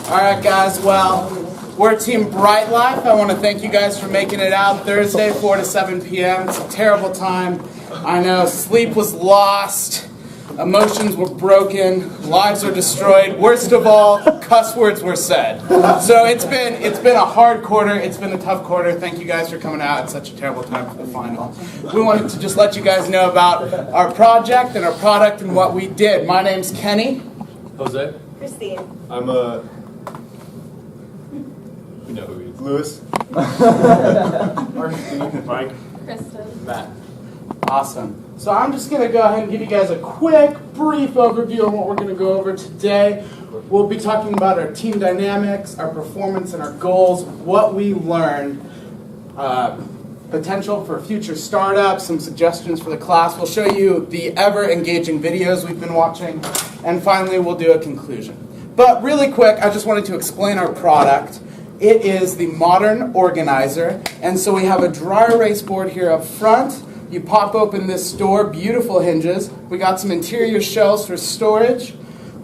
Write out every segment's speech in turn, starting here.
All right, guys. Well, we're Team Bright Life. I want to thank you guys for making it out Thursday, 4 to 7 p.m. It's a terrible time. I know sleep was lost, emotions were broken, lives were destroyed. Worst of all, cuss words were said. So it's been a hard quarter. It's been a tough quarter. Thank you guys for coming out at such a terrible time for the final. We wanted to just let you guys know about our project and our product and what we did. My name's Kenny. Jose. Christine. I'm you know who he is. Lewis. Mike. Kristen. Matt. Awesome. So I'm just going to go ahead and give you guys a quick, brief overview on what we're going to go over today. We'll be talking about our team dynamics, our performance, and our goals, what we learned, potential for future startups, some suggestions for the class. We'll show you the ever-engaging videos we've been watching, and finally we'll do a conclusion. But really quick, I just wanted to explain our product. It is the Modern Organizer, and so we have a dry erase board here up front. You pop open this door, beautiful hinges. We got some interior shelves for storage.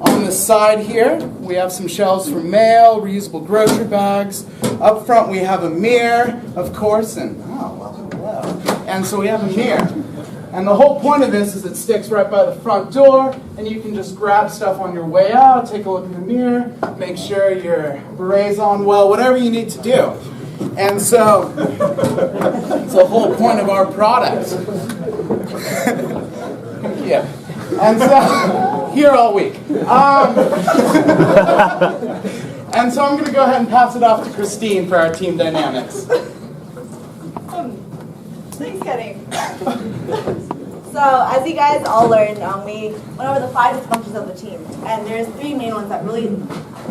On the side here, we have some shelves for mail, reusable grocery bags. Up front, we have a mirror, of course, and oh, well, hello. And so we have a mirror. And the whole point of this is it sticks right by the front door, and you can just grab stuff on your way out, take a look in the mirror, make sure your beret's on well, whatever you need to do. And so, it's the whole point of our product. Yeah. And so, here all week. And so I'm going to go ahead and pass it off to Christine for our team dynamics. Thanks, Kenny. So, as you guys all learned, we went over the 5 dysfunctions of the team. And there's 3 main ones that really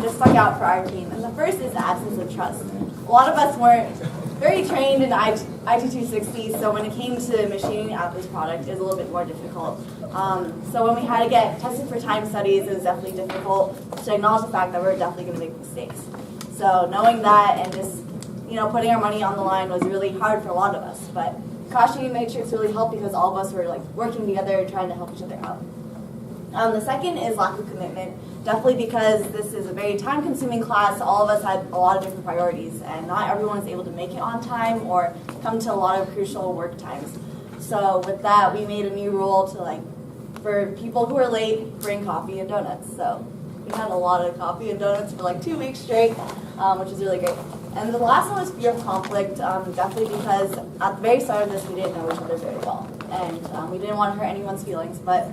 just stuck out for our team. And the first is the absence of trust. A lot of us weren't very trained in IT407, so when it came to machining out this product, it was a little bit more difficult. So when we had to get tested for time studies, it was definitely difficult to acknowledge the fact that we were definitely going to make mistakes. So knowing that and just putting our money on the line was really hard for a lot of us. But Caution Matrix really helped because all of us were working together, trying to help each other out. The second is lack of commitment. Definitely because this is a very time-consuming class, all of us had a lot of different priorities, and not everyone is able to make it on time or come to a lot of crucial work times. So with that, we made a new rule to for people who are late, bring coffee and donuts. So we had a lot of coffee and donuts for 2 weeks straight, which is really great. And the last one was fear of conflict, definitely because at the very start of this, we didn't know each other very well. And we didn't want to hurt anyone's feelings, but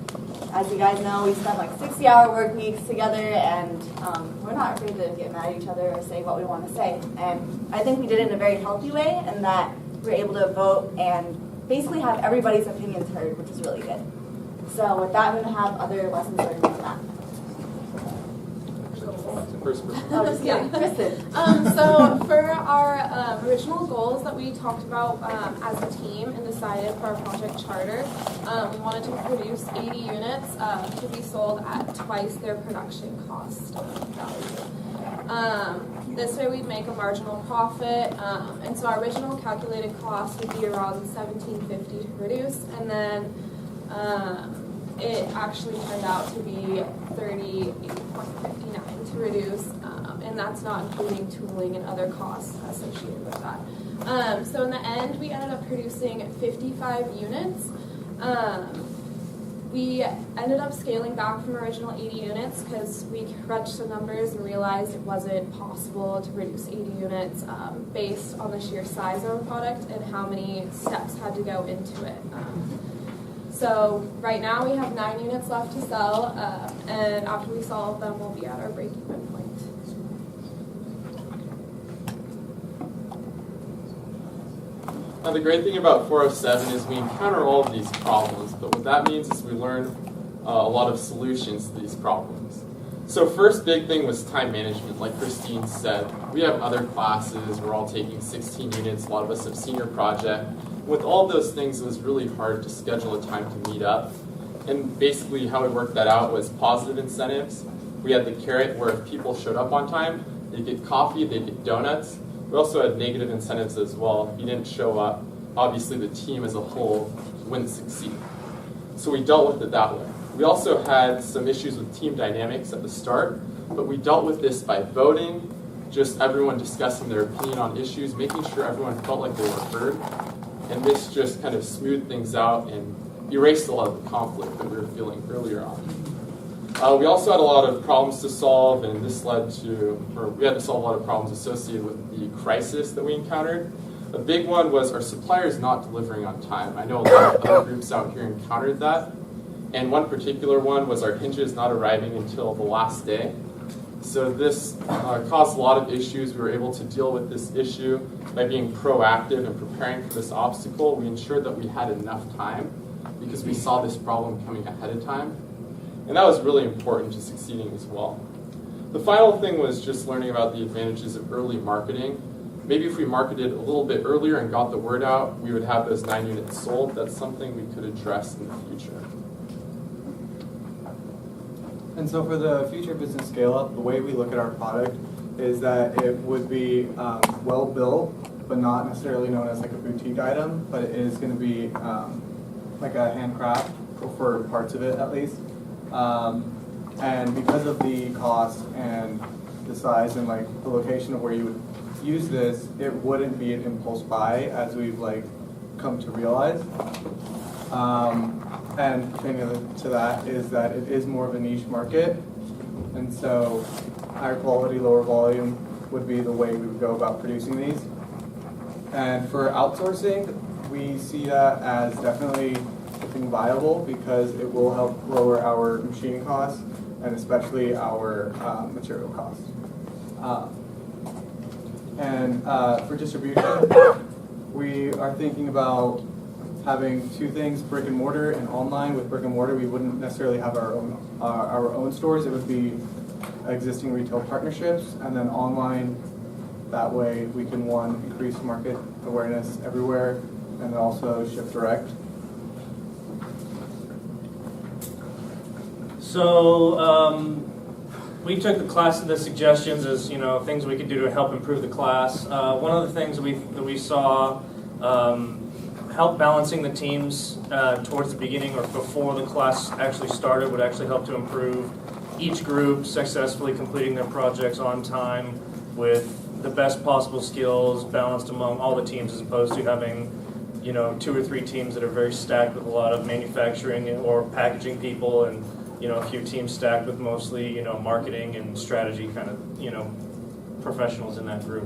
as you guys know, we spent 60-hour work weeks together, and we're not afraid to get mad at each other or say what we want to say. And I think we did it in a very healthy way, in that we were able to vote and basically have everybody's opinions heard, which is really good. So with that, I'm going to have other lessons learned from that. Oh, just kidding. Kristen. So for our original goals that we talked about as a team and decided for our project charter, we wanted to produce 80 units to be sold at twice their production cost value. This way we'd make a marginal profit, and so our original calculated cost would be around $17.50 to produce, and then it actually turned out to be $38.59 to reduce, and that's not including tooling and other costs associated with that. So in the end, we ended up producing 55 units. We ended up scaling back from original 80 units because we crunched the numbers and realized it wasn't possible to produce 80 units based on the sheer size of our product and how many steps had to go into it. So right now we have 9 units left to sell, and after we sell all of them, we'll be at our break-even point. Now the great thing about 407 is we encounter all of these problems, but what that means is we learn a lot of solutions to these problems. So first big thing was time management, like Christine said. We have other classes, we're all taking 16 units, a lot of us have senior project. With all those things, it was really hard to schedule a time to meet up. And basically how we worked that out was positive incentives. We had the carrot where if people showed up on time, they'd get coffee, they'd get donuts. We also had negative incentives as well. If you didn't show up, obviously the team as a whole wouldn't succeed. So we dealt with it that way. We also had some issues with team dynamics at the start. but we dealt with this by voting, just everyone discussing their opinion on issues, making sure everyone felt like they were heard, and this just kind of smoothed things out and erased a lot of the conflict that we were feeling earlier on. We also had a lot of problems to solve, and this led to, or we had to solve a lot of problems associated with the crisis that we encountered. A big one was our suppliers not delivering on time. I know a lot of other groups out here encountered that, and one particular one was our hinges not arriving until the last day. So this caused a lot of issues. We were able to deal with this issue by being proactive and preparing for this obstacle. We ensured that we had enough time because we saw this problem coming ahead of time. And that was really important to succeeding as well. The final thing was just learning about the advantages of early marketing. Maybe if we marketed a little bit earlier and got the word out, we would have those 9 units sold. That's something we could address in the future. And so for the future business scale-up, the way we look at our product is that it would be well-built, but not necessarily known as like a boutique item, but it is going to be like a handcraft for parts of it at least. And because of the cost and the size and like the location of where you would use this, it wouldn't be an impulse buy as we've like come to realize. And thing to that is that it is more of a niche market, and so higher quality, lower volume would be the way we would go about producing these. And for outsourcing, we see that as definitely something viable because it will help lower our machining costs and especially our material costs. And for distribution, we are thinking about having two things, brick and mortar and online. With brick and mortar, we wouldn't necessarily have our own stores. It would be existing retail partnerships, and then online, that way we can, one, increase market awareness everywhere, and then also ship direct. So we took the suggestions as things we could do to help improve the class. One of the things that we saw help balancing the teams towards the beginning or before the class actually started would actually help to improve each group successfully completing their projects on time with the best possible skills balanced among all the teams, as opposed to having 2 or 3 teams that are very stacked with a lot of manufacturing or packaging people, and a few teams stacked with mostly marketing and strategy kind of professionals in that group.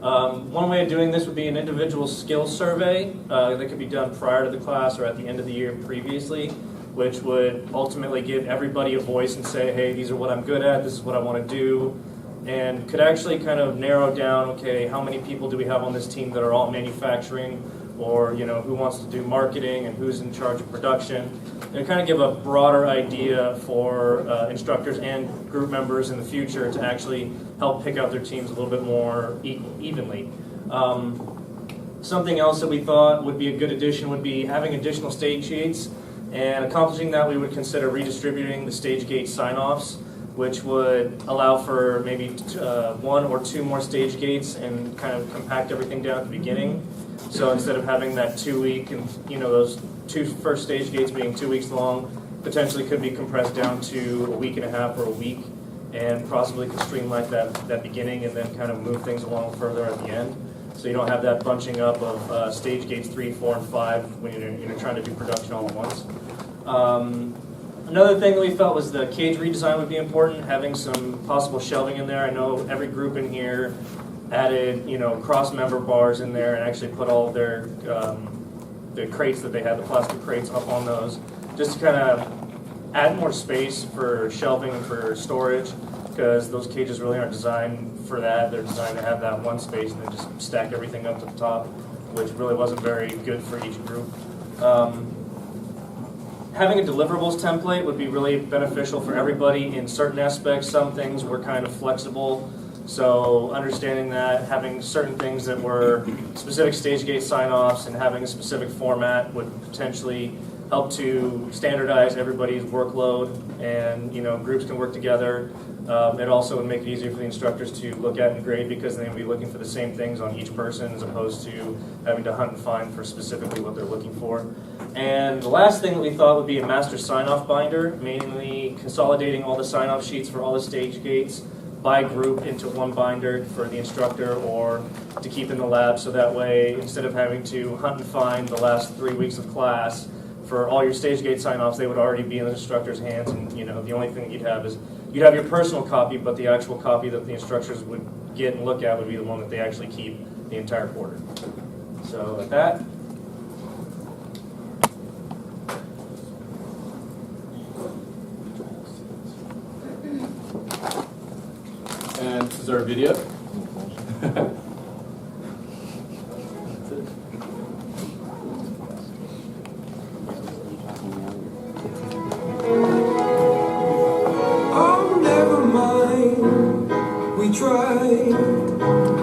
One way of doing this would be an individual skills survey that could be done prior to the class or at the end of the year previously, which would ultimately give everybody a voice and say, hey, these are what I'm good at, this is what I want to do, and could actually kind of narrow down, okay, how many people do we have on this team that are all manufacturing, or who wants to do marketing and who's in charge of production, and kind of give a broader idea for instructors and group members in the future to actually help pick out their teams a little bit more evenly. Something else that we thought would be a good addition would be having additional stage gates, and accomplishing that we would consider redistributing the stage gate sign-offs, which would allow for maybe 1 or 2 more stage gates and kind of compact everything down at the beginning. So instead of having that 2-week and those 2 first stage gates being 2 weeks long, potentially could be compressed down to a week and a half or a week, and possibly could streamline that beginning and then kind of move things along further at the end. So you don't have that bunching up of stage gates 3, 4, and 5 when you're trying to do production all at once. Another thing that we felt was the cage redesign would be important, having some possible shelving in there. I know every group in here added, cross-member bars in there and actually put all of their the crates that they had, the plastic crates, up on those, just to kind of add more space for shelving and for storage, because those cages really aren't designed for that. They're designed to have that one space and then just stack everything up to the top, which really wasn't very good for each group. Having a deliverables template would be really beneficial for everybody in certain aspects. Some things were kind of flexible, so understanding that, having certain things that were specific stage gate sign-offs and having a specific format would potentially help to standardize everybody's workload, and groups can work together. It also would make it easier for the instructors to look at and grade because they would be looking for the same things on each person as opposed to having to hunt and find for specifically what they're looking for. And the last thing that we thought would be a master sign-off binder, mainly consolidating all the sign-off sheets for all the stage gates by group into one binder for the instructor or to keep in the lab, so that way instead of having to hunt and find the last 3 weeks of class for all your stage gate sign-offs, they would already be in the instructor's hands, and the only thing that you'd have is you'd have your personal copy, but the actual copy that the instructors would get and look at would be the one that they actually keep the entire quarter. So with that, And this is our video. Oh, never mind. We tried,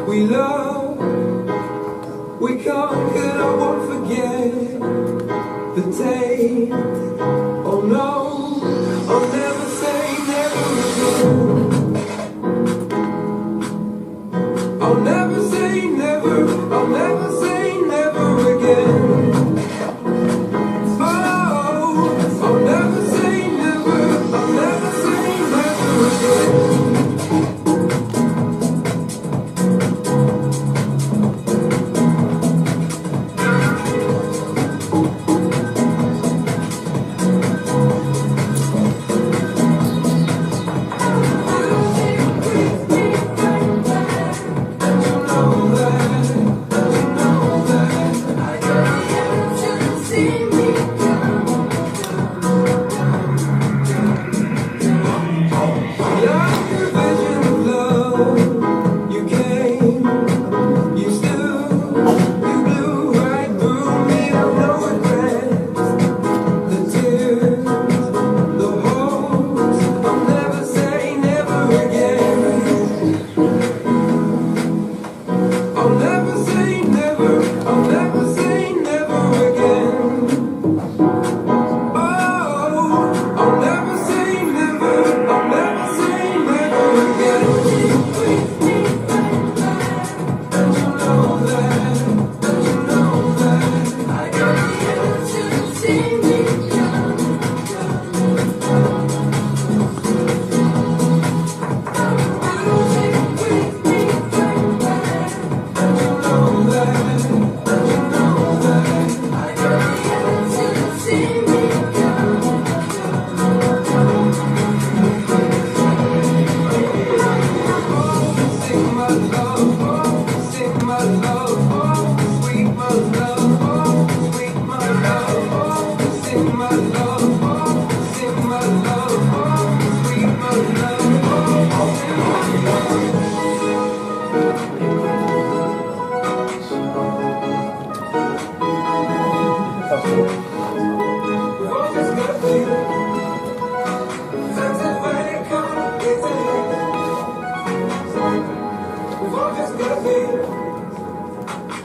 we loved, we conquered. I won't forget the taste. Oh no, I'll never say never again. I'll never say never, I'll never say never again. Oh, I'll never say never, I'll never say never again.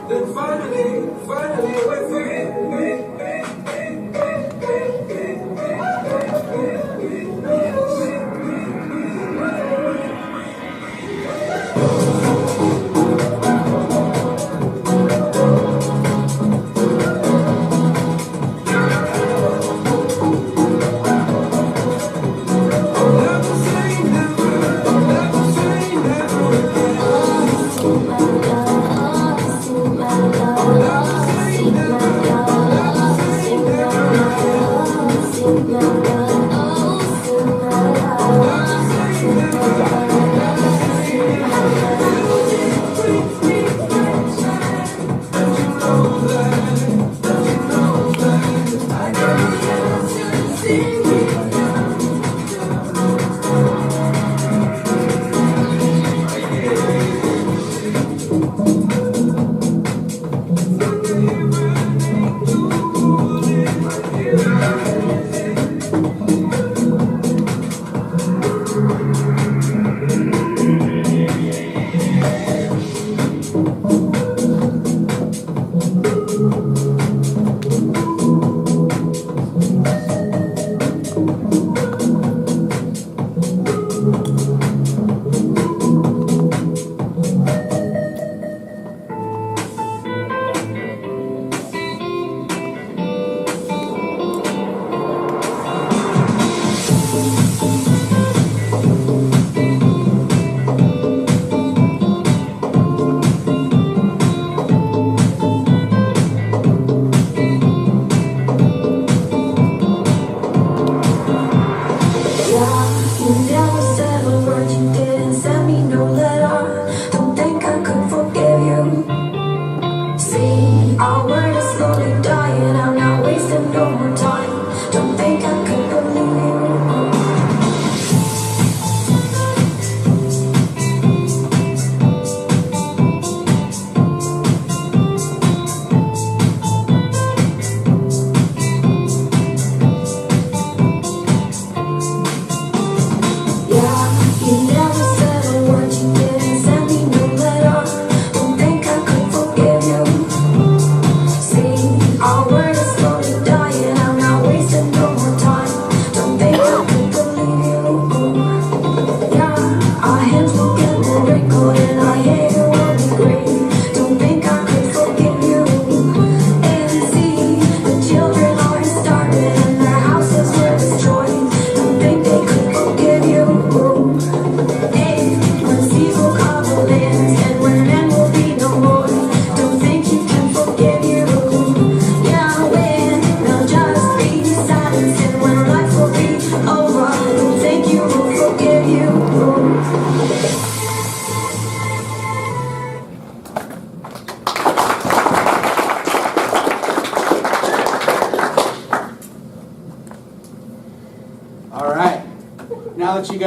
Then finally we're free. I'll never say never again.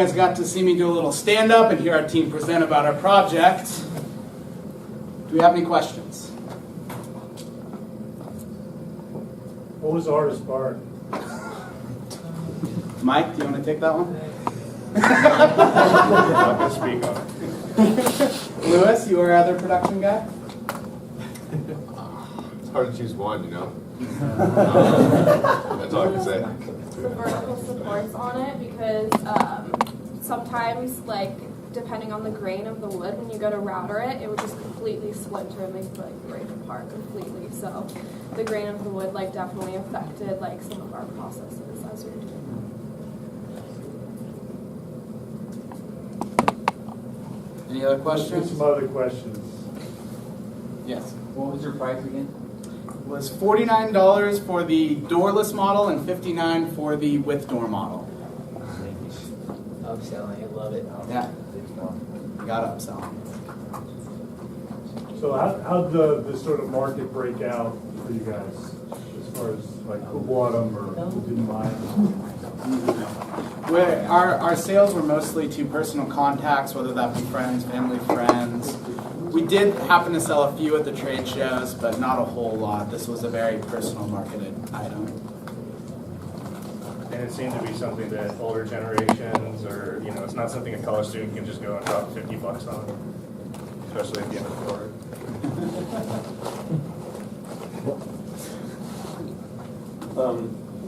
guys got to see me do a little stand-up and hear our team present about our project. Do we have any questions? What was the hardest part? Mike, do you want to take that one? I'm not going to speak on it. Lewis, you are our other production guy? It's hard to choose one, you know? That's all I can say. The vertical supports on it because sometimes, like, depending on the grain of the wood, when you go to router it, it would just completely splinter and like break apart completely. So the grain of the wood like definitely affected like some of our processes as we were doing that. Any other Let's questions? get some other questions. Yes. What was your price again? It was $49 for the doorless model and $59 for the with door model. Upselling, I love it. Yeah. Got to upsell. So how'd the sort of market break out for you guys? As far as like who bought them or who didn't buy them? Our sales were mostly to personal contacts, whether that be friends, family, friends. We did happen to sell a few at the trade shows, but not a whole lot. This was a very personal marketed item. And it seemed to be something that older generations, or it's not something a college student can just go and drop $50 on, especially at the end of the quarter.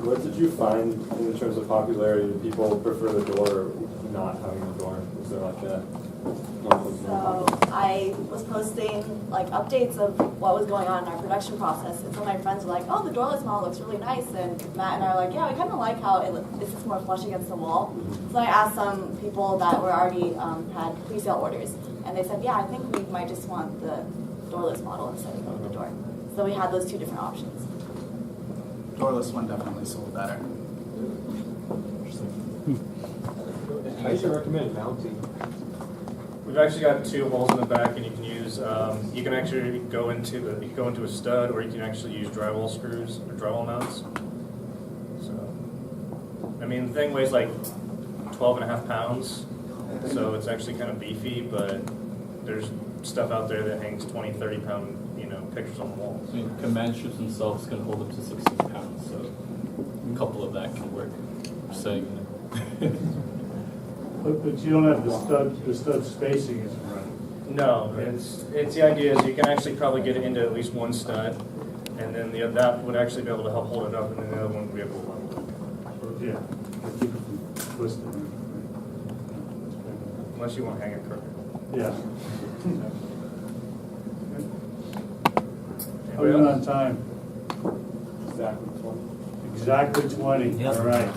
What did you find in terms of popularity? Do people prefer the door or not having the door? Was there like a So I was posting like updates of what was going on in our production process, and some of my friends were like, "Oh, the doorless model looks really nice," and Matt and I are like, "Yeah, we kind of like how it looks more flush against the wall." So I asked some people that were already had pre-sale orders, and they said, "Yeah, I think we might just want the doorless model instead of going with the door." So we had those two different options. Doorless one definitely sold better. How do you recommend mounting? We've actually got two holes in the back, and you can use. You can actually go into a stud, or you can actually use drywall screws or drywall mounts. So, I mean, the thing weighs like 12.5 pounds, so it's actually kind of beefy. But there's stuff out there that hangs 20, 30 pound, pictures on the wall. I mean, command strips themselves can hold up to 16 pounds, so a couple of that can work. So, But you don't have the stud spacing isn't right. No, it's the idea is you can actually probably get it into at least one stud, and then that would actually be able to help hold it up, and then the other one would be able to level it. Yeah. Keep it from twisting. Unless you want to hang it crooked. Yeah. How Anybody we doing else? on time? exactly 20. Exactly 20. Yep. All right.